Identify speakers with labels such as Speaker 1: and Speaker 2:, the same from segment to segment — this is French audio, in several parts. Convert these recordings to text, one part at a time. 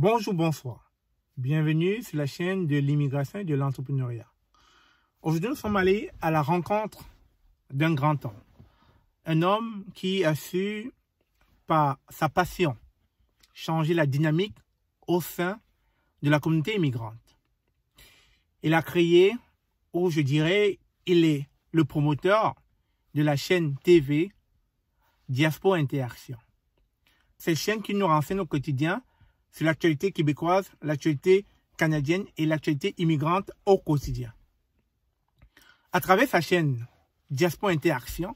Speaker 1: Bonjour, bonsoir. Bienvenue sur la chaîne de l'immigration et de l'entrepreneuriat. Aujourd'hui, nous sommes allés à la rencontre d'un grand homme. Un homme qui a su, par sa passion, changer la dynamique au sein de la communauté immigrante. Il a créé, ou je dirais, il est le promoteur de la chaîne TV Diaspora Interaction. Cette chaîne qui nous renseigne au quotidien sur l'actualité québécoise, l'actualité canadienne et l'actualité immigrante au quotidien. À travers sa chaîne Diaspora Interaction,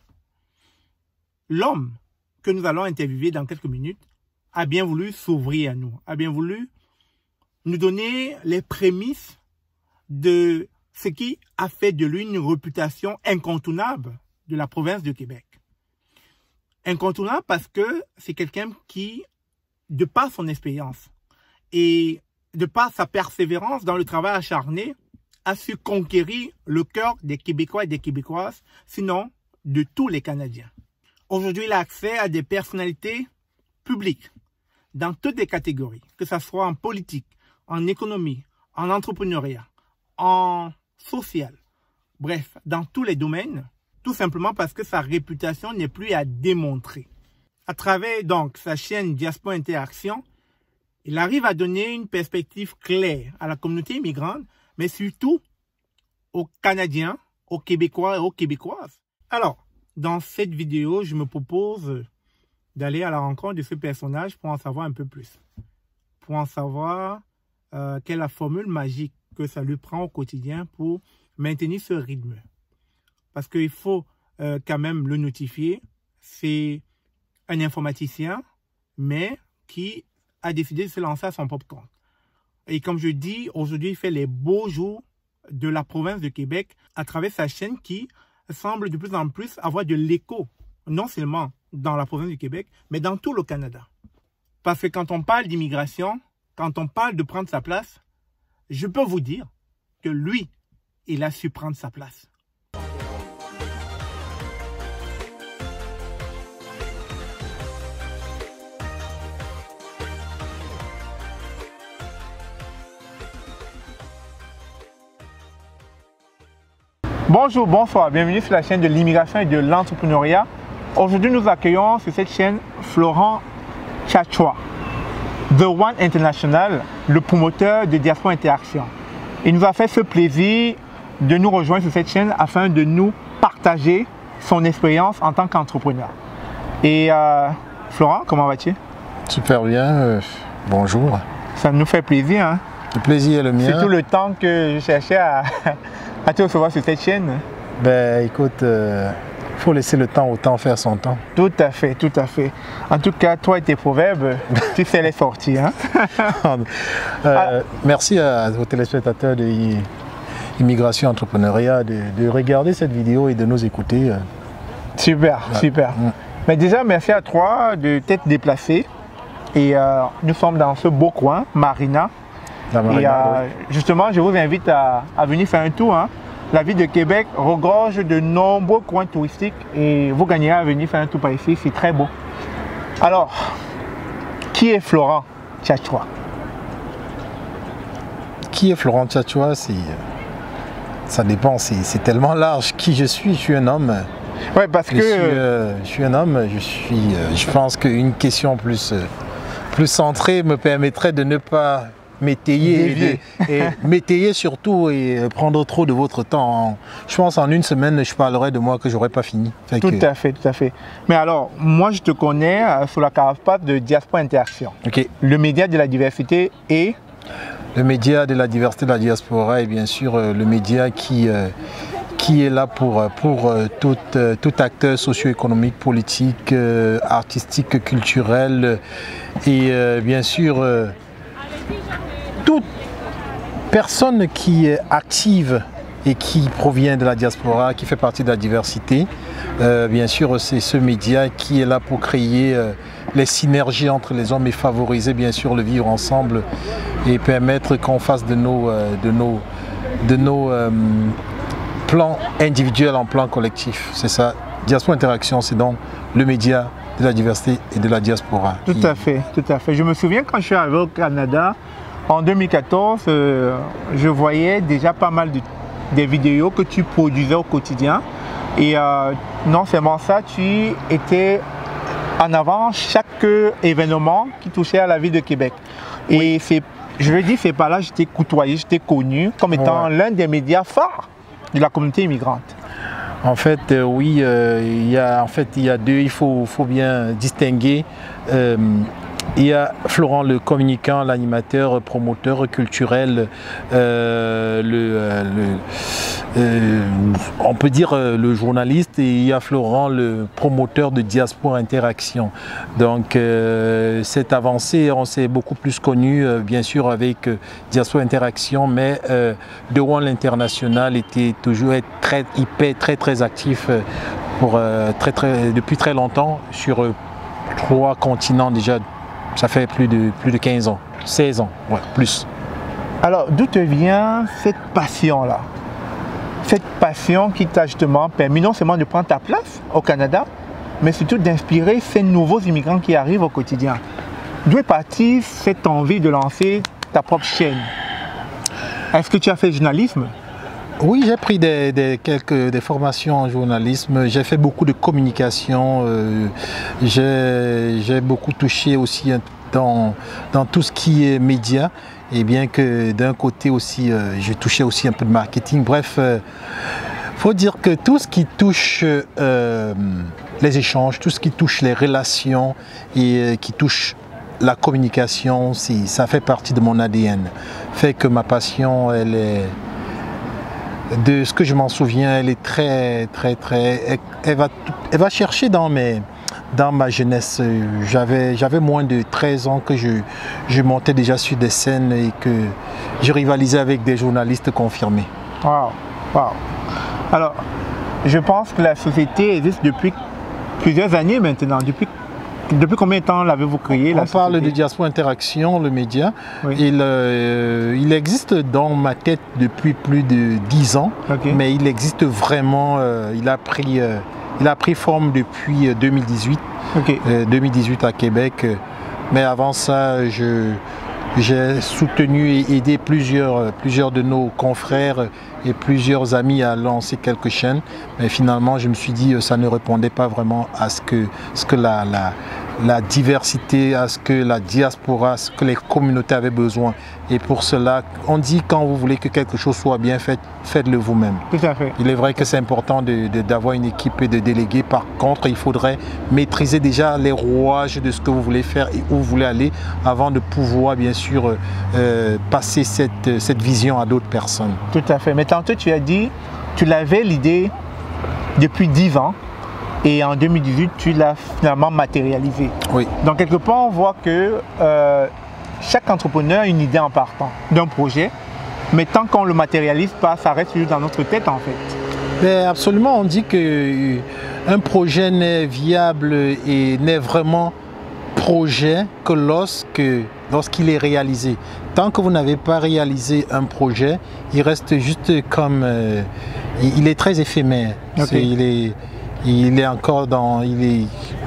Speaker 1: l'homme que nous allons interviewer dans quelques minutes a bien voulu s'ouvrir à nous, a bien voulu nous donner les prémices de ce qui a fait de lui une réputation incontournable de la province de Québec. Incontournable parce que c'est quelqu'un qui, de par son expérience et de par sa persévérance dans le travail acharné, a su conquérir le cœur des Québécois et des Québécoises, sinon de tous les Canadiens. Aujourd'hui, il a accès à des personnalités publiques dans toutes les catégories, que ce soit en politique, en économie, en entrepreneuriat, en social, bref, dans tous les domaines, tout simplement parce que sa réputation n'est plus à démontrer. À travers donc sa chaîne Diaspora Interaction, il arrive à donner une perspective claire à la communauté immigrante, mais surtout aux Canadiens, aux Québécois et aux Québécoises. Alors, dans cette vidéo, je me propose d'aller à la rencontre de ce personnage pour en savoir un peu plus. Pour en savoir quelle est la formule magique que ça lui prend au quotidien pour maintenir ce rythme. Parce qu'il faut quand même le notifier, c'est un informaticien, mais qui a décidé de se lancer à son propre compte. Et comme je dis, aujourd'hui, il fait les beaux jours de la province de Québec à travers sa chaîne qui semble de plus en plus avoir de l'écho, non seulement dans la province du Québec, mais dans tout le Canada. Parce que quand on parle d'immigration, quand on parle de prendre sa place, je peux vous dire que lui, il a su prendre sa place. Bonjour, bonsoir, bienvenue sur la chaîne de l'immigration et de l'entrepreneuriat. Aujourd'hui, nous accueillons sur cette chaîne Florent Tchatchoua, The One International, le promoteur de Diaspora Interaction. Il nous a fait ce plaisir de nous rejoindre sur cette chaîne afin de nous partager son expérience en tant qu'entrepreneur. Et Florent, comment vas-tu?
Speaker 2: Super bien, bonjour.
Speaker 1: Ça nous fait plaisir. Hein?
Speaker 2: Le plaisir est le mien.
Speaker 1: C'est tout le temps que je cherchais à te recevoir sur cette chaîne.
Speaker 2: Ben écoute, il faut laisser le temps au temps faire son temps.
Speaker 1: Tout à fait, tout à fait. En tout cas, toi et tes proverbes, tu sais les sortir. Hein?
Speaker 2: Merci aux téléspectateurs de Immigration Entrepreneuriat de regarder cette vidéo et de nous écouter.
Speaker 1: Super, super. Mais déjà, merci à toi de t'être déplacé. Et nous sommes dans ce beau coin, Marina. Et justement, je vous invite à venir faire un tour. Hein. La ville de Québec regorge de nombreux coins touristiques et vous gagnerez à venir faire un tour par ici, c'est très beau. Alors, qui est Florent Tchatchoua?
Speaker 2: Qui est Florent Tchatchoua? Ça dépend, c'est tellement large. Qui je suis un homme.
Speaker 1: Ouais, parce que
Speaker 2: je suis un homme, je pense qu'une question plus centrée me permettrait de ne pas m'étayer et m'étayer surtout et prendre trop de votre temps. Je pense en une semaine, je parlerai de moi que j'aurais pas fini.
Speaker 1: Tout à fait, tout à fait. Mais alors, moi je te connais sous la carapace de Diaspora Interaction.
Speaker 2: Okay.
Speaker 1: Le média de la diversité et...
Speaker 2: Le média de la diversité de la diaspora est bien sûr le média qui est là pour tout acteur socio-économique, politique, artistique, culturel et bien sûr toute personne qui est active et qui provient de la diaspora, qui fait partie de la diversité. Bien sûr, c'est ce média qui est là pour créer les synergies entre les hommes et favoriser bien sûr le vivre ensemble et permettre qu'on fasse de nos plans individuels en plans collectifs. C'est ça. Diaspora Interaction, c'est donc le média de la diversité et de la diaspora.
Speaker 1: Tout à fait, tout à fait. Je me souviens quand je suis arrivé au Canada, en 2014, je voyais déjà pas mal des vidéos que tu produisais au quotidien. Et non seulement ça, tu étais en avant chaque événement qui touchait à la ville de Québec. Et je veux dire, c'est par là que je t'ai côtoyé, je t'ai connu comme étant l'un des médias phares de la communauté immigrante.
Speaker 2: En fait, oui, il y a deux, il faut bien distinguer. Il y a Florent le communicant, l'animateur, promoteur culturel, on peut dire le journaliste, et il y a Florent le promoteur de Diaspora Interaction. Donc cette avancée, on s'est beaucoup plus connu bien sûr avec Diaspora Interaction, mais The One l'International était toujours très actif depuis très longtemps sur 3 continents déjà. Ça fait plus de 15 ans, 16 ans, ouais, plus.
Speaker 1: Alors, d'où te vient cette passion-là? Cette passion qui t'a justement permis non seulement de prendre ta place au Canada, mais surtout d'inspirer ces nouveaux immigrants qui arrivent au quotidien. D'où est partie cette envie de lancer ta propre chaîne? Est-ce que tu as fait le journalisme?
Speaker 2: Oui, j'ai pris des formations en journalisme, j'ai fait beaucoup de communication, j'ai beaucoup touché aussi dans tout ce qui est médias, et bien que d'un côté aussi, j'ai touché aussi un peu de marketing. Bref, faut dire que tout ce qui touche les échanges, tout ce qui touche les relations et qui touche la communication, ça fait partie de mon ADN. Fait que ma passion, elle est... De ce que je m'en souviens, elle est elle va chercher dans ma jeunesse. J'avais moins de 13 ans que je montais déjà sur des scènes et que je rivalisais avec des journalistes confirmés.
Speaker 1: Wow, wow. Alors, je pense que la société existe depuis plusieurs années maintenant. Depuis combien de temps l'avez-vous créé?
Speaker 2: On parle de Diaspora Interaction, le média. Oui. Il existe dans ma tête depuis plus de 10 ans, mais il existe vraiment, il a pris forme depuis 2018, 2018 à Québec. Mais avant ça, j'ai soutenu et aidé plusieurs de nos confrères et plusieurs amis à lancer quelques chaînes. Mais finalement, je me suis dit que ça ne répondait pas vraiment à ce que la diversité, à ce que la diaspora, ce que les communautés avaient besoin. Et pour cela, on dit quand vous voulez que quelque chose soit bien fait, faites-le vous-même.
Speaker 1: Tout à fait.
Speaker 2: Il est vrai que c'est important d'avoir une équipe et de déléguer. Par contre, il faudrait maîtriser déjà les rouages de ce que vous voulez faire et où vous voulez aller avant de pouvoir, bien sûr, passer cette vision à d'autres personnes.
Speaker 1: Tout à fait. Mais tantôt, tu as dit, tu l'avais l'idée depuis 10 ans. Et en 2018, tu l'as finalement matérialisé.
Speaker 2: Oui. Donc,
Speaker 1: quelque part, on voit que chaque entrepreneur a une idée en partant d'un projet, mais tant qu'on ne le matérialise pas, ça reste juste dans notre tête, en fait.
Speaker 2: Mais absolument, on dit qu'un projet n'est viable et n'est vraiment projet que lorsqu'il est réalisé. Tant que vous n'avez pas réalisé un projet, il reste juste comme... il est très éphémère. Il est encore dans,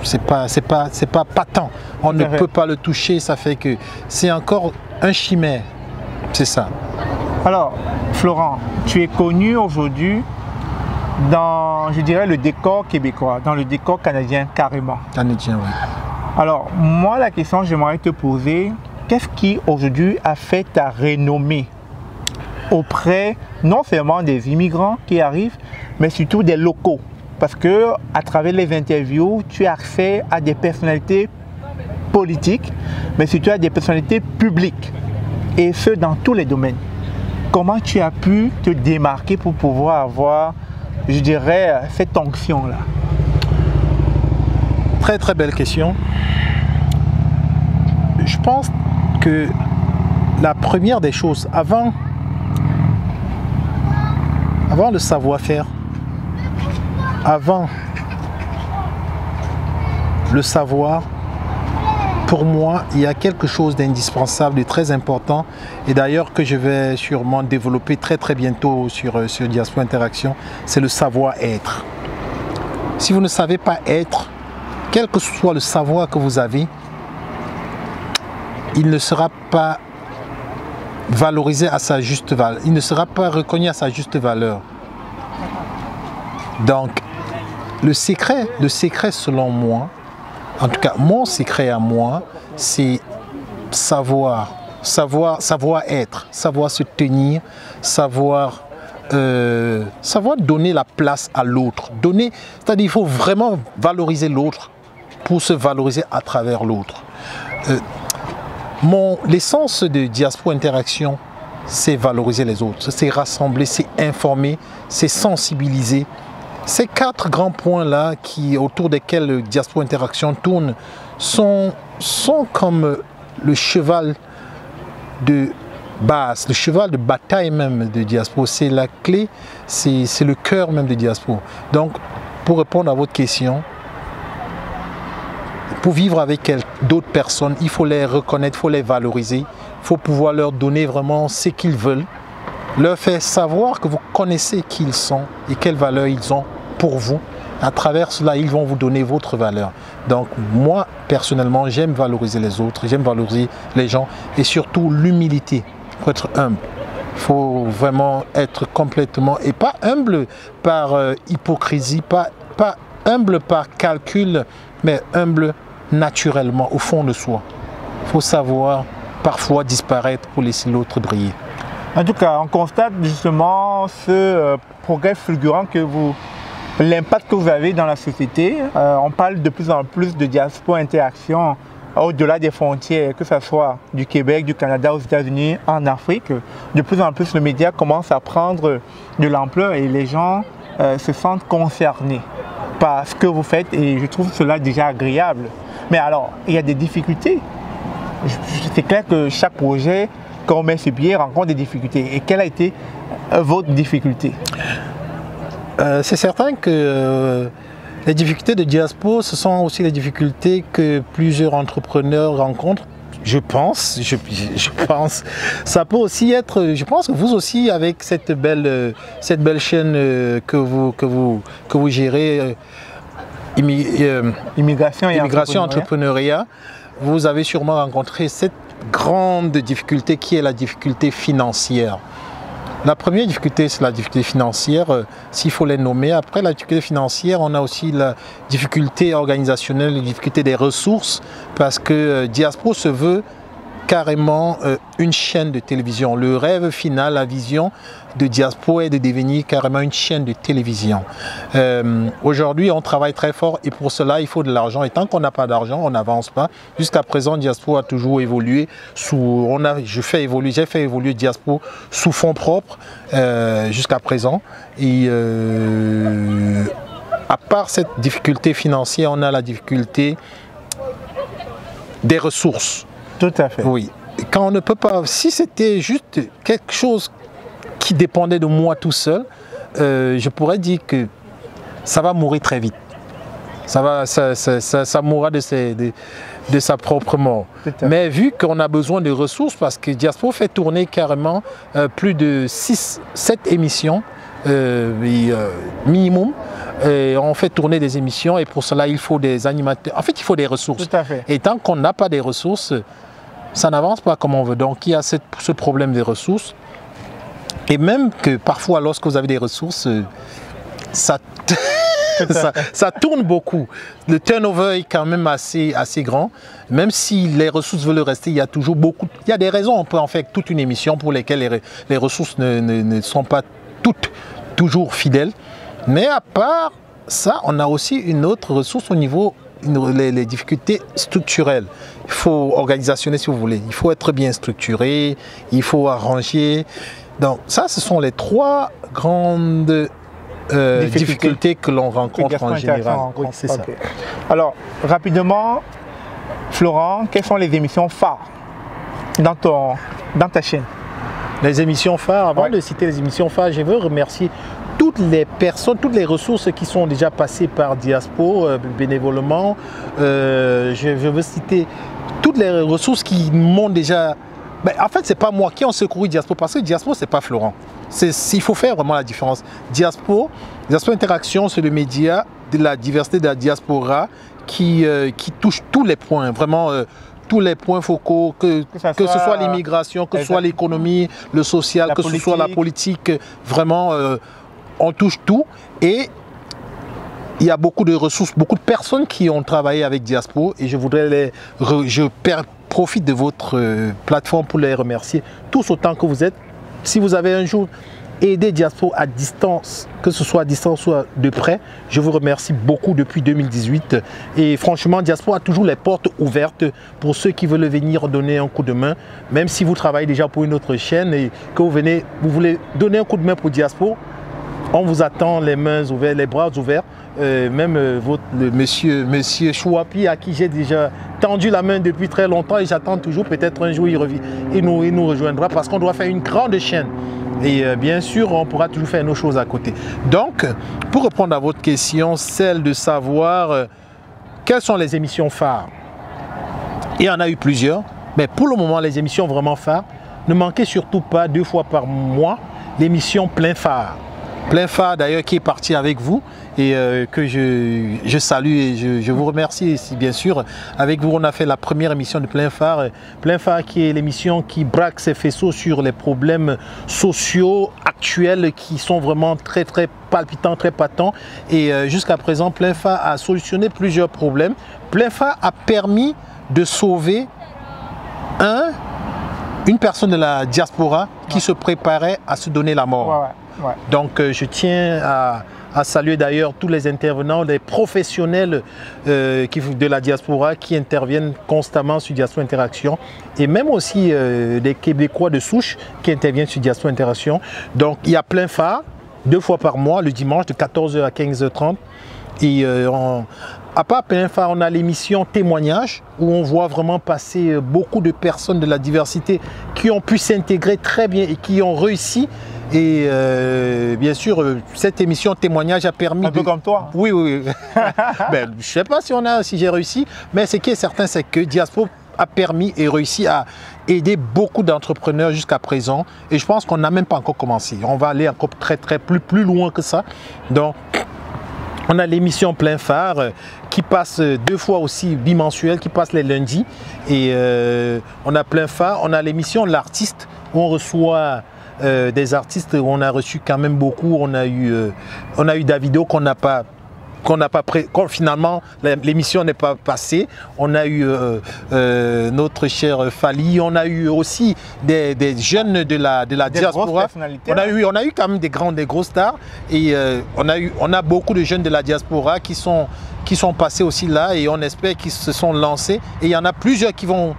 Speaker 2: c'est pas patent. On ne peut pas le toucher. Ça fait que c'est encore un chimère. C'est ça.
Speaker 1: Alors, Florent, tu es connu aujourd'hui dans, je dirais, le décor québécois, dans le décor canadien carrément.
Speaker 2: Canadien, oui.
Speaker 1: Alors, moi, la question que j'aimerais te poser, qu'est-ce qui aujourd'hui a fait ta renommée auprès non seulement des immigrants qui arrivent, mais surtout des locaux? Parce que à travers les interviews, tu as accès à des personnalités politiques, mais surtout à des personnalités publiques, et ce dans tous les domaines. Comment tu as pu te démarquer pour pouvoir avoir, je dirais, cette onction-là?
Speaker 2: Très très belle question. Je pense que la première des choses, avant le savoir-faire, avant le savoir, pour moi, il y a quelque chose d'indispensable, de très important, et d'ailleurs que je vais sûrement développer très très bientôt sur Diaspora Interaction, c'est le savoir-être. Si vous ne savez pas être, quel que soit le savoir que vous avez, il ne sera pas valorisé à sa juste valeur, il ne sera pas reconnu à sa juste valeur. Donc, le secret selon moi, en tout cas mon secret à moi, c'est savoir être, savoir se tenir, savoir donner la place à l'autre. C'est-à-dire il faut vraiment valoriser l'autre pour se valoriser à travers l'autre. L'essence de Diaspora Interaction, c'est valoriser les autres, c'est rassembler, c'est informer, c'est sensibiliser. Ces 4 grands points-là autour desquels Diaspora Interaction tourne sont comme le cheval de base, le cheval de bataille même de Diaspora. C'est la clé, c'est le cœur même de Diaspora. Donc, pour répondre à votre question, pour vivre avec d'autres personnes, il faut les reconnaître, il faut les valoriser, il faut pouvoir leur donner vraiment ce qu'ils veulent, leur faire savoir que vous connaissez qui ils sont et quelle valeur ils ont pour vous. À travers cela, ils vont vous donner votre valeur. Donc moi, personnellement, j'aime valoriser les autres, j'aime valoriser les gens et surtout l'humilité. Il faut être humble. Il faut vraiment être complètement, et pas humble par hypocrisie, pas humble par calcul, mais humble naturellement, au fond de soi. Il faut savoir parfois disparaître pour laisser l'autre briller.
Speaker 1: En tout cas, on constate justement ce progrès fulgurant l'impact que vous avez dans la société. On parle de plus en plus de Diaspora Interaction au-delà des frontières, que ce soit du Québec, du Canada, aux États-Unis, en Afrique. De plus en plus, le média commence à prendre de l'ampleur et les gens se sentent concernés par ce que vous faites et je trouve cela déjà agréable. Mais alors, il y a des difficultés. C'est clair que chaque projet qu'on met sur pied rencontre des difficultés. Et quelle a été votre difficulté?
Speaker 2: C'est certain que les difficultés de Diaspora, ce sont aussi les difficultés que plusieurs entrepreneurs rencontrent. Je pense. Ça peut aussi être, je pense que vous aussi, avec cette belle chaîne que vous gérez,
Speaker 1: Immigration et
Speaker 2: entrepreneuriat, vous avez sûrement rencontré cette grande difficulté qui est la difficulté financière. La première difficulté, c'est la difficulté financière, s'il faut les nommer. Après la difficulté financière, on a aussi la difficulté organisationnelle, la difficulté des ressources, parce que Diaspora se veut carrément une chaîne de télévision. Le rêve final, la vision de Diaspora est de devenir carrément une chaîne de télévision. Aujourd'hui, on travaille très fort et pour cela, il faut de l'argent. Et tant qu'on n'a pas d'argent, on n'avance pas. Jusqu'à présent, Diaspora a toujours évolué. J'ai fait évoluer Diaspora sous fonds propres jusqu'à présent. Et à part cette difficulté financière, on a la difficulté des ressources.
Speaker 1: Tout à fait.
Speaker 2: Oui. Quand on ne peut pas, si c'était juste quelque chose qui dépendait de moi tout seul, je pourrais dire que ça va mourir très vite. Ça mourra de sa propre mort. Mais vu qu'on a besoin de ressources, parce que Diaspora fait tourner carrément plus de 7 émissions minimum, et on fait tourner des émissions et pour cela il faut des animateurs. En fait, il faut des ressources.
Speaker 1: Tout à fait.
Speaker 2: Et tant qu'on n'a pas des ressources, ça n'avance pas comme on veut. Donc il y a ce problème des ressources. Et même que parfois, lorsque vous avez des ressources, ça tourne beaucoup. Le turnover est quand même assez grand. Même si les ressources veulent rester, il y a toujours beaucoup. Il y a des raisons, on peut en faire toute une émission pour lesquelles les ressources ne sont pas toutes toujours fidèles. Mais à part ça, on a aussi une autre ressource au niveau les difficultés structurelles. Il faut organisationner si vous voulez. Il faut être bien structuré, il faut arranger. Donc ça, ce sont les 3 grandes difficultés que l'on rencontre en général. C'est ça.
Speaker 1: Alors, rapidement, Florent, quelles sont les émissions phares dans ta chaîne?
Speaker 2: Les émissions phares, avant de citer les émissions phares, je veux remercier toutes les personnes, toutes les ressources qui sont déjà passées par Diaspora bénévolement. Je veux citer toutes les ressources qui m'ont déjà... en fait, ce n'est pas moi qui ai secouru Diaspora, parce que Diaspora, ce n'est pas Florent. Il faut faire vraiment la différence. Diaspora Interaction, c'est le média de la diversité de la diaspora qui touche tous les points, vraiment tous les points focaux, que ce soit l'immigration, que ce soit l'économie, le social, que ce soit la politique, vraiment on touche tout. Et il y a beaucoup de ressources, beaucoup de personnes qui ont travaillé avec Diaspo et je voudrais profite de votre plateforme pour les remercier tous autant que vous êtes. Si vous avez un jour aidé Diaspo à distance, que ce soit à distance ou de près, je vous remercie beaucoup depuis 2018. Et franchement, Diaspo a toujours les portes ouvertes pour ceux qui veulent venir donner un coup de main. Même si vous travaillez déjà pour une autre chaîne et que vous voulez donner un coup de main pour Diaspo, on vous attend les mains ouvertes, les bras ouverts. Même le monsieur Chouapi, à qui j'ai déjà tendu la main depuis très longtemps et j'attends toujours, peut-être un jour il nous rejoindra parce qu'on doit faire une grande chaîne. Et bien sûr, on pourra toujours faire nos choses à côté. Donc, pour répondre à votre question, celle de savoir quelles sont les émissions phares. Il y en a eu plusieurs, mais pour le moment, les émissions vraiment phares, ne manquez surtout pas 2 fois par mois l'émission Plein Phare. Plein Phare d'ailleurs qui est parti avec vous et que je salue et je vous remercie bien sûr. Avec vous on a fait la première émission de Plein Phare. Plein Phare qui est l'émission qui braque ses faisceaux sur les problèmes sociaux actuels qui sont vraiment très palpitants, très patents. Et jusqu'à présent Plein Phare a solutionné plusieurs problèmes. Plein Phare a permis de sauver une personne de la diaspora qui se préparait à se donner la mort. Ouais. Donc je tiens à saluer d'ailleurs tous les intervenants, les professionnels de la diaspora qui interviennent constamment sur Diaspo Interaction et même aussi des Québécois de souche qui interviennent sur Diaspo Interaction. Donc il y a Plein Phare 2 fois par mois, le dimanche de 14h à 15h30. Et à part Plein Phare, on a l'émission Témoignages où on voit vraiment passer beaucoup de personnes de la diversité qui ont pu s'intégrer très bien et qui ont réussi. Et bien sûr, cette émission Témoignage a permis...
Speaker 1: Un peu comme toi.
Speaker 2: Oui. Ben, je ne sais pas si j'ai réussi, mais ce qui est certain, c'est que Diaspo a permis et réussi à aider beaucoup d'entrepreneurs jusqu'à présent. Et je pense qu'on n'a même pas encore commencé. On va aller encore plus loin que ça. Donc, on a l'émission Plein Phare qui passe 2 fois aussi bimensuelle, qui passe les lundis. Et on a Plein Phare, on a l'émission L'Artiste où on reçoit des artistes, où on a reçu quand même beaucoup. On a eu Davido finalement l'émission n'est pas passée. On a eu notre cher Fali, on a eu aussi des jeunes de la diaspora. On a eu quand même des grosses stars et on a beaucoup de jeunes de la diaspora qui sont passés aussi là et on espère qu'ils se sont lancés et il y en a plusieurs qui vont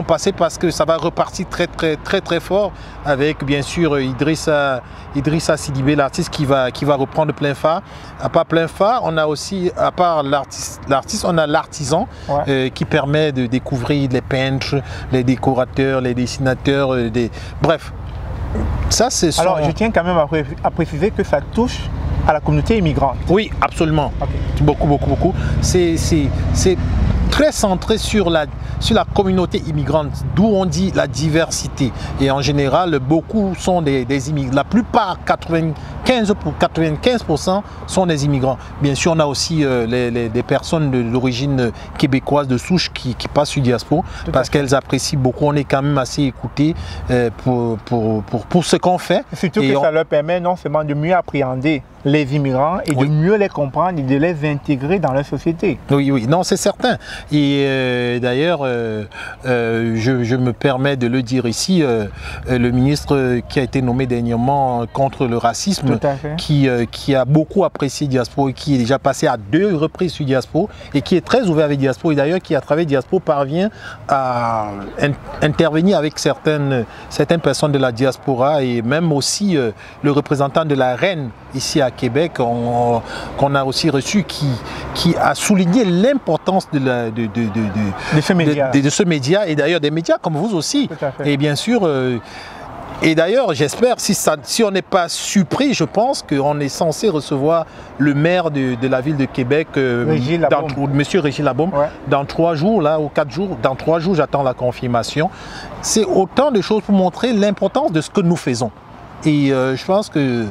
Speaker 2: passer parce que ça va repartir très fort avec bien sûr Idrissa Sidibé, l'artiste qui va reprendre Plein Phare. À part Plein Phare, on a aussi, à part l'artiste, on a l'artisan qui permet de découvrir les peintres, les décorateurs, les dessinateurs, bref. Ça, c'est
Speaker 1: Alors, je tiens quand même à préciser que ça touche à la communauté immigrante.
Speaker 2: Oui, absolument. Okay. Beaucoup. C'est très centré sur la communauté immigrante, d'où on dit la diversité. Et en général, beaucoup sont des immigrants. La plupart, 95% sont des immigrants. Bien sûr, on a aussi des personnes d'origine québécoise de souche qui passent sur Diaspo parce qu'elles apprécient beaucoup. On est quand même assez écoutés pour ce qu'on fait.
Speaker 1: Surtout que ça leur permet non seulement de mieux appréhender les immigrants et de mieux les comprendre et de les intégrer dans la société.
Speaker 2: Oui, non, c'est certain. Et d'ailleurs, je me permets de le dire ici, le ministre qui a été nommé dernièrement contre le racisme, qui a beaucoup apprécié Diaspo et qui est déjà passé à 2 reprises sur Diaspo et qui est très ouvert avec Diaspo et d'ailleurs qui à travers Diaspo parvient à intervenir avec certaines personnes de la diaspora et même aussi le représentant de la reine ici à Québec qu'on a aussi reçu qui a souligné l'importance de ce média et d'ailleurs des médias comme vous aussi. Et bien sûr et d'ailleurs, j'espère, si on n'est pas surpris, je pense qu'on est censé recevoir le maire de la ville de Québec, M. Régis Labaume, dans 3 jours là, ou 4 jours. Dans 3 jours, j'attends la confirmation. C'est autant de choses pour montrer l'importance de ce que nous faisons. Et je pense que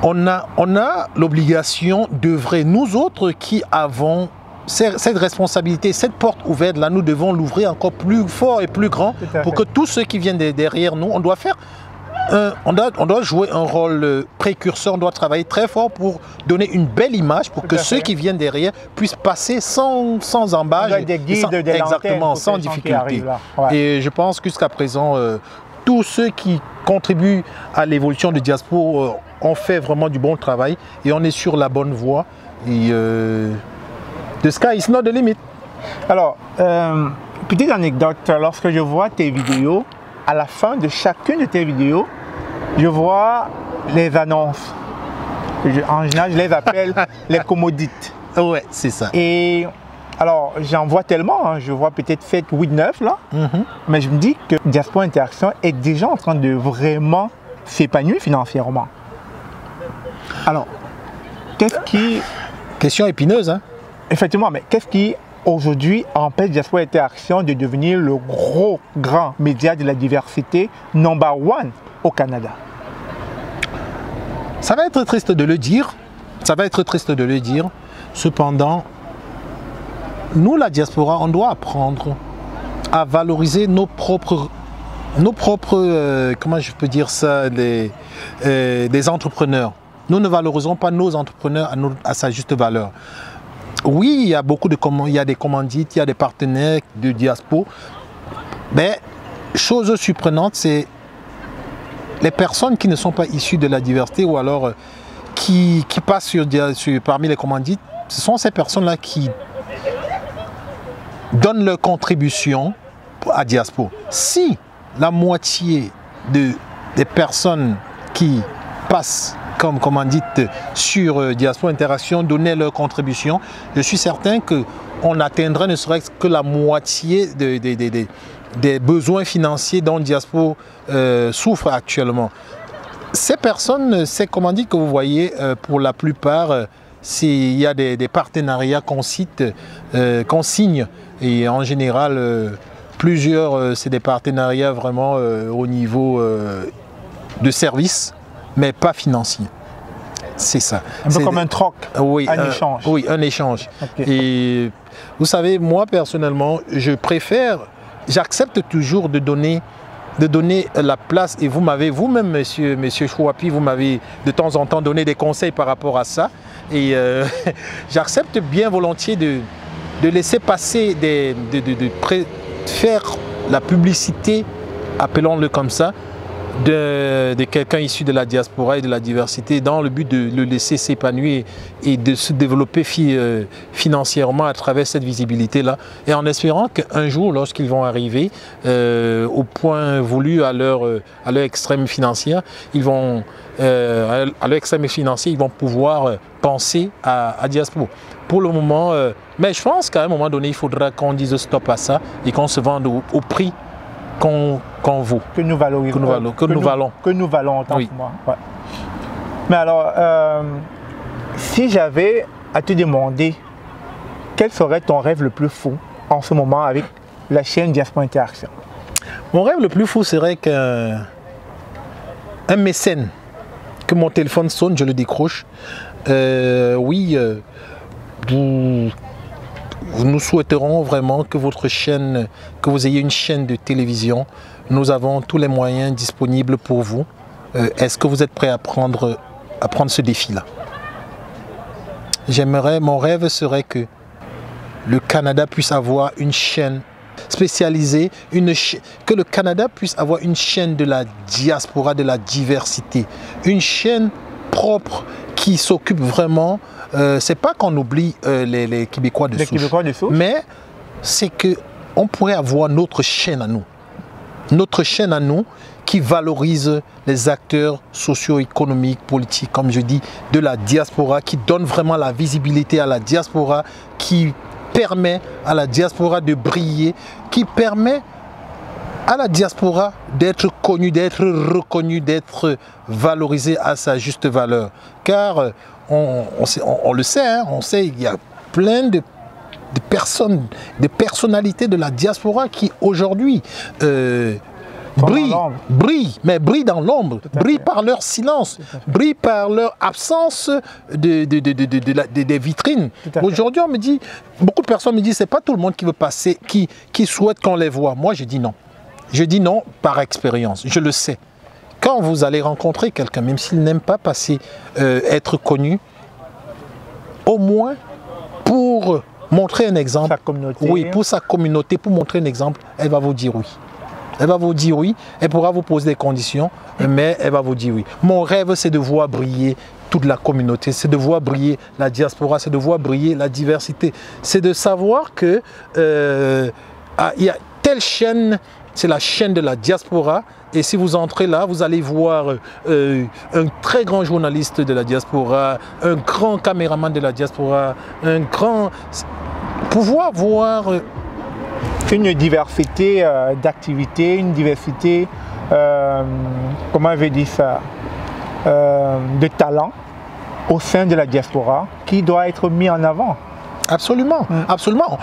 Speaker 2: on a l'obligation d'œuvrer, nous autres qui avons cette responsabilité, cette porte ouverte, là, nous devons l'ouvrir encore plus fort et plus grand pour que tous ceux qui viennent derrière nous, on doit jouer un rôle précurseur, on doit travailler très fort pour donner une belle image pour que ceux qui viennent derrière puissent passer sans embâche, exactement, sans difficulté. Ouais. Et je pense que jusqu'à présent, tous ceux qui contribuent à l'évolution de Diaspora ont fait vraiment du bon travail et on est sur la bonne voie. Et the sky is not the limit.
Speaker 1: Alors, petite anecdote, lorsque je vois tes vidéos, à la fin de chacune de tes vidéos, je vois les annonces. En général, je les appelle les commodites.
Speaker 2: Ouais, c'est ça.
Speaker 1: Et alors, j'en vois tellement, hein, je vois peut-être 7, 8, 9 là, mais je me dis que Diaspora Interaction est déjà en train de vraiment s'épanouir financièrement. Alors, qu'est-ce qui...
Speaker 2: Question épineuse, hein?
Speaker 1: Effectivement, mais qu'est-ce qui aujourd'hui empêche Diaspora Interaction de devenir le grand média de la diversité number one au Canada?
Speaker 2: Ça va être triste de le dire, cependant, nous, la diaspora, on doit apprendre à valoriser nos propres comment je peux dire ça, des entrepreneurs. Nous ne valorisons pas nos entrepreneurs à sa juste valeur. Oui, il y a des commandites, il y a des partenaires de diaspora, mais chose surprenante, c'est les personnes qui ne sont pas issues de la diversité ou alors qui passent parmi les commandites, ce sont ces personnes-là qui donnent leur contribution à Diaspora. Si la moitié des personnes qui passent comme commandite sur Diaspora Interaction donnaient leur contribution, je suis certain qu'on atteindrait ne serait-ce que la moitié des besoins financiers dont Diaspora souffre actuellement. Ces personnes, ces commandites que vous voyez, pour la plupart, il y a des partenariats qu'on signe, et en général, plusieurs, c'est des partenariats vraiment au niveau de services, mais pas financiers. C'est ça.
Speaker 1: Un peu comme un troc,
Speaker 2: oui,
Speaker 1: un échange.
Speaker 2: Oui, un échange. Okay. Et vous savez, moi personnellement, j'accepte toujours de donner la place, et vous m'avez, vous-même, monsieur Chouapi, vous m'avez de temps en temps donné des conseils par rapport à ça. Et j'accepte bien volontiers de laisser passer, faire la publicité, appelons-le comme ça, de quelqu'un issu de la diaspora et de la diversité dans le but de le laisser s'épanouir et de se développer financièrement à travers cette visibilité-là. Et en espérant qu'un jour, lorsqu'ils vont arriver au point voulu à leur extrême financière, ils vont pouvoir penser à diaspora. Pour le moment, mais je pense qu'à un moment donné, il faudra qu'on dise stop à ça et qu'on se vende au prix qu'on vaut.
Speaker 1: Que nous valorisons. Que nous valons autant pour moi. Ouais. Mais alors, si j'avais à te demander quel serait ton rêve le plus fou en ce moment avec la chaîne Diaspora Interaction?
Speaker 2: Mon rêve le plus fou serait qu'un mécène, que mon téléphone sonne, je le décroche. Nous souhaiterons vraiment que votre chaîne, que vous ayez une chaîne de télévision. Nous avons tous les moyens disponibles pour vous. Est-ce que vous êtes prêt à prendre ce défi-là? Mon rêve serait que le Canada puisse avoir une chaîne spécialisée, que le Canada puisse avoir une chaîne de la diaspora, de la diversité, une chaîne propre qui s'occupe vraiment. C'est pas qu'on oublie les Québécois de souche, mais c'est qu'on pourrait avoir notre chaîne à nous. Notre chaîne à nous qui valorise les acteurs socio-économiques, politiques, comme je dis, de la diaspora, qui donne vraiment la visibilité à la diaspora, qui permet à la diaspora de briller, qui permet à la diaspora d'être connue, d'être reconnue, d'être valorisée à sa juste valeur. Car on le sait, hein, on sait qu'il y a plein de personnes, de personnalités de la diaspora qui aujourd'hui brillent dans l'ombre, brillent par leur silence, brillent par leur absence des vitrines. Aujourd'hui, on me dit, beaucoup de personnes me disent, c'est pas tout le monde qui veut passer, qui souhaite qu'on les voit. Moi, je dis non. Je dis non par expérience, je le sais. Quand vous allez rencontrer quelqu'un, même s'il n'aime pas passer, être connu, au moins pour montrer un exemple,
Speaker 1: sa communauté.
Speaker 2: Oui, pour sa communauté, pour montrer un exemple, elle va vous dire oui. Elle va vous dire oui, elle pourra vous poser des conditions, mais elle va vous dire oui. Mon rêve, c'est de voir briller toute la communauté, c'est de voir briller la diaspora, c'est de voir briller la diversité. C'est de savoir que il y a telle chaîne, c'est la chaîne de la diaspora, et si vous entrez là, vous allez voir un très grand journaliste de la diaspora, un grand caméraman de la diaspora, un grand... pouvoir voir...
Speaker 1: une diversité d'activités, une diversité, comment on veut dire ça, de talents au sein de la diaspora qui doit être mis en avant.
Speaker 2: Absolument, absolument.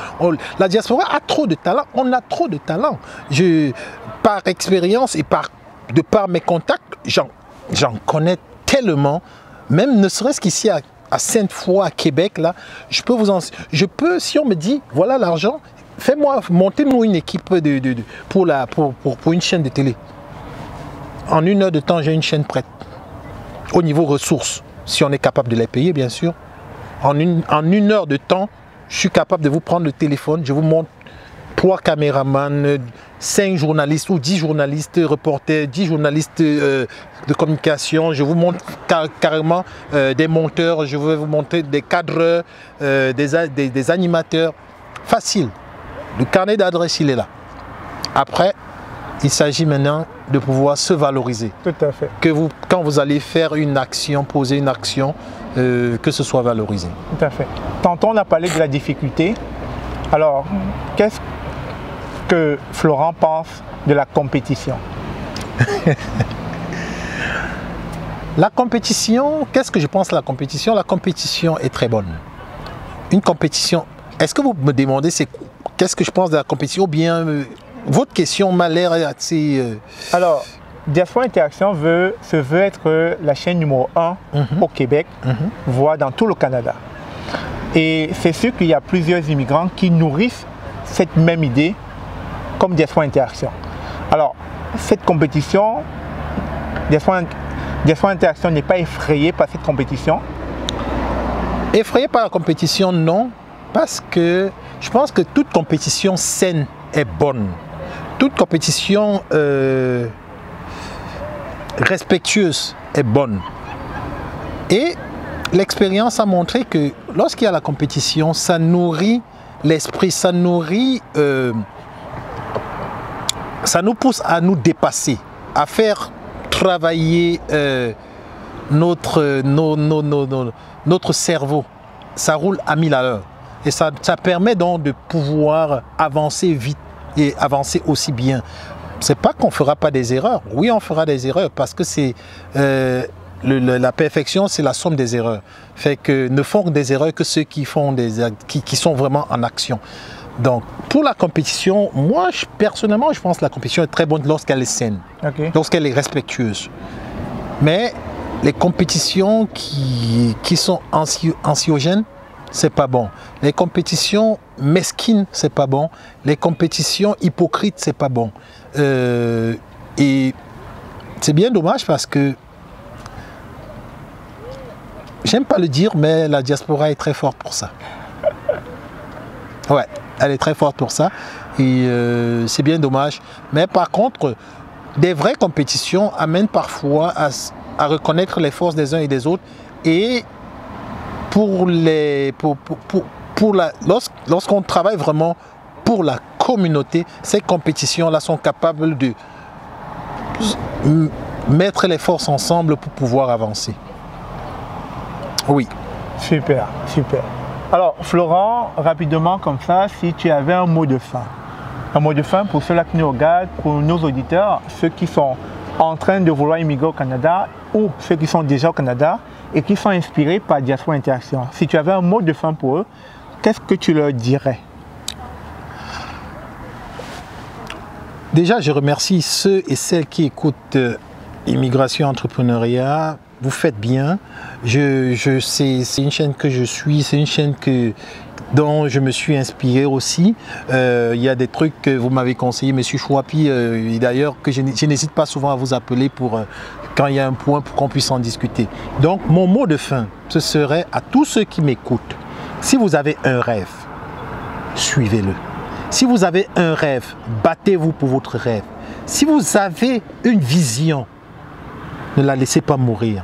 Speaker 2: La diaspora a trop de talent, on a trop de talent. Par expérience et de par mes contacts, j'en connais tellement, même ne serait-ce qu'ici à Sainte-Foy, à Québec, là, je peux, si on me dit, voilà l'argent, montez-nous une équipe pour une chaîne de télé. En 1 heure de temps, j'ai une chaîne prête. Au niveau ressources, si on est capable de les payer, bien sûr. En une heure de temps, je suis capable de vous prendre le téléphone, je vous montre 3 caméramans, 5 journalistes ou 10 journalistes, reporters, 10 journalistes de communication. Je vous montre carrément des monteurs, je vais vous montrer des cadreurs, des animateurs. Facile. Le carnet d'adresse, il est là. Après, il s'agit maintenant de pouvoir se valoriser.
Speaker 1: Tout à fait.
Speaker 2: Quand vous allez faire une action, poser une action, que ce soit valorisé.
Speaker 1: Tout à fait. Tantôt, on a parlé de la difficulté. Alors, qu'est-ce que Florent pense de la compétition?
Speaker 2: La compétition, qu'est-ce que je pense de la compétition? La compétition est très bonne. Une compétition, est-ce que vous me demandez qu'est-ce que je pense de la compétition ou bien votre question m'a l'air assez...
Speaker 1: Alors, Diaspora Interaction se veut être la chaîne numéro 1 au Québec, voire dans tout le Canada. Et c'est sûr qu'il y a plusieurs immigrants qui nourrissent cette même idée comme Diaspora Interaction. Alors, cette compétition, Diaspora Interaction n'est pas effrayée par cette compétition?
Speaker 2: Effrayé par la compétition, non. Parce que je pense que toute compétition saine est bonne. Toute compétition respectueuse est bonne. Et l'expérience a montré que lorsqu'il y a la compétition, ça nourrit l'esprit, ça nourrit... ça nous pousse à nous dépasser, à faire travailler notre cerveau. Ça roule à 1000 à l'heure. Et ça permet donc de pouvoir avancer vite et avancer aussi bien. C'est pas qu'on ne fera pas des erreurs. Oui, on fera des erreurs parce que c'est la perfection, c'est la somme des erreurs. Fait que ne font des erreurs que ceux qui sont vraiment en action. Donc, pour la compétition, moi, personnellement, je pense que la compétition est très bonne lorsqu'elle est saine, lorsqu'elle est respectueuse. Mais les compétitions qui sont anxiogènes, c'est pas bon. Les compétitions mesquines, c'est pas bon. Les compétitions hypocrites, c'est pas bon. Et c'est bien dommage parce que, j'aime pas le dire, mais la diaspora est très forte pour ça. Ouais, elle est très forte pour ça. Et c'est bien dommage. Mais par contre, des vraies compétitions amènent parfois à reconnaître les forces des uns et des autres. Et lorsqu'on travaille vraiment pour la communauté, ces compétitions-là sont capables de mettre les forces ensemble pour pouvoir avancer. Oui.
Speaker 1: Super, super. Alors, Florent, rapidement comme ça, si tu avais un mot de fin. Un mot de fin pour ceux-là qui nous regardent, pour nos auditeurs, ceux qui sont en train de vouloir immigrer au Canada ou ceux qui sont déjà au Canada et qui sont inspirés par Diaspora Interaction. Si tu avais un mot de fin pour eux, qu'est-ce que tu leur dirais?
Speaker 2: Déjà, je remercie ceux et celles qui écoutent Immigration Entrepreneuriat. Vous faites bien. C'est une chaîne que je suis, c'est une chaîne dont je me suis inspiré aussi. Il y a des trucs que vous m'avez conseillé, M. Chouapi, et d'ailleurs que je n'hésite pas souvent à vous appeler pour quand il y a un point pour qu'on puisse en discuter. Donc mon mot de fin, ce serait à tous ceux qui m'écoutent, si vous avez un rêve, suivez-le. Si vous avez un rêve, battez-vous pour votre rêve. Si vous avez une vision, ne la laissez pas mourir.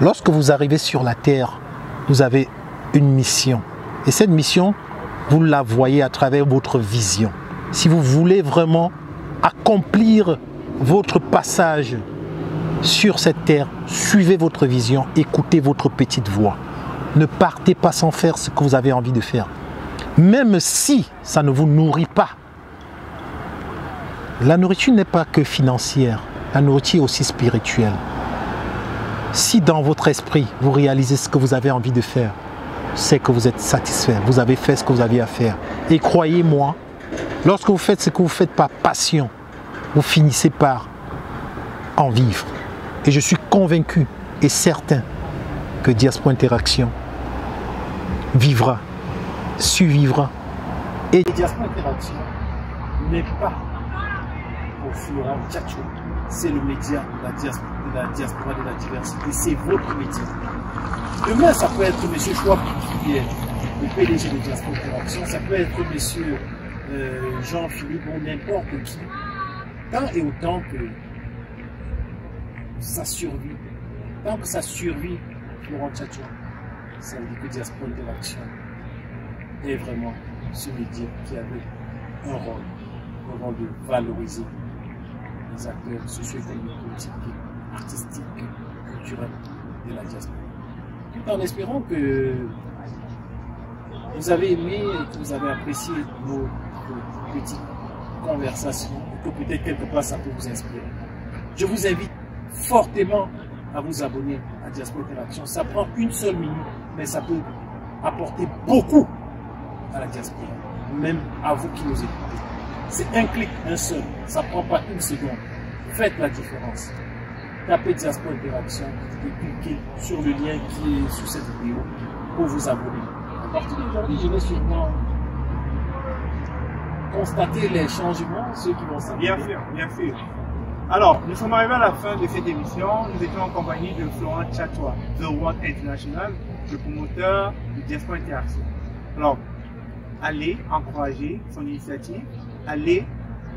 Speaker 2: Lorsque vous arrivez sur la terre, vous avez une mission. Et cette mission, vous la voyez à travers votre vision. Si vous voulez vraiment accomplir votre passage sur cette terre, suivez votre vision, écoutez votre petite voix. Ne partez pas sans faire ce que vous avez envie de faire. Même si ça ne vous nourrit pas. La nourriture n'est pas que financière, la nourriture est aussi spirituelle. Si dans votre esprit, vous réalisez ce que vous avez envie de faire, c'est que vous êtes satisfait, vous avez fait ce que vous aviez à faire. Et croyez-moi, lorsque vous faites ce que vous faites par passion, vous finissez par en vivre. Et je suis convaincu et certain que Diaspora Interaction vivra, survivra. Et
Speaker 3: Diaspora Interaction n'est pas pour Florent Tchatchoua, c'est le média de la diaspora de la diversité, c'est votre média. Demain, ça peut être M. Chouapi qui est le PDG de Diaspora Interaction, ça peut être M. Jean-Philippe ou n'importe qui, tant et autant que ça survit. Tant que ça survit, Florent Tchatchoua, ça veut dire que Diaspora Interaction est vraiment ce média qui avait un rôle de valoriser les acteurs socio-économiques, politiques, artistiques, culturels de la diaspora. Tout en espérant que vous avez aimé et que vous avez apprécié nos petites conversations et que peut-être quelque part ça peut vous inspirer. Je vous invite fortement à vous abonner à Diaspora Interaction. Ça prend une seule minute, mais ça peut apporter beaucoup à la diaspora, même à vous qui nous écoutez. C'est un clic, un seul, ça ne prend pas une seconde. Faites la différence. Tapez Diaspora Interaction et cliquez sur le lien qui est sous cette vidéo pour vous abonner. À partir d'aujourd'hui, je vais sûrement constater les changements, ceux qui vont s'abonner.
Speaker 1: Bien sûr, bien sûr. Alors, nous sommes arrivés à la fin de cette émission. Nous étions en compagnie de Florent Tchatchoua, The One International, le promoteur de Diaspora Interaction. Alors, allez encourager son initiative, allez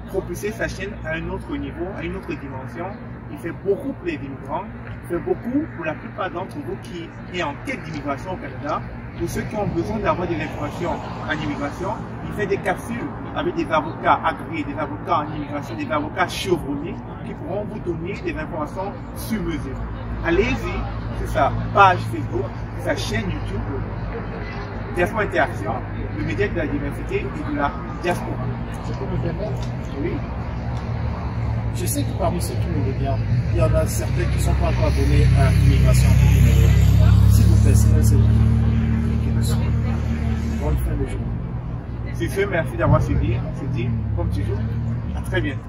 Speaker 1: propulser sa chaîne à un autre niveau, à une autre dimension. Il fait beaucoup pour les immigrants, il fait beaucoup pour la plupart d'entre vous qui est en quête d'immigration au Canada, pour ceux qui ont besoin d'avoir des informations en immigration. Il fait des capsules avec des avocats agréés, des avocats en immigration, des avocats chevronnés qui pourront vous donner des informations sur mesure. Allez-y sur sa page Facebook, sur sa chaîne YouTube, Diaspora Interaction, le média de la diversité et de la diaspora.
Speaker 3: Je peux me permettre?
Speaker 1: Oui.
Speaker 3: Je sais que parmi ceux qui nous regardent, il y en a certains qui ne sont pas encore abonnés à Immigration Entrepreneuriat. S'il vous plaît, c'est cliquez dessus. Bonne fin de journée.
Speaker 1: Sur ce, merci d'avoir suivi. On se dit, comme toujours, à très bientôt.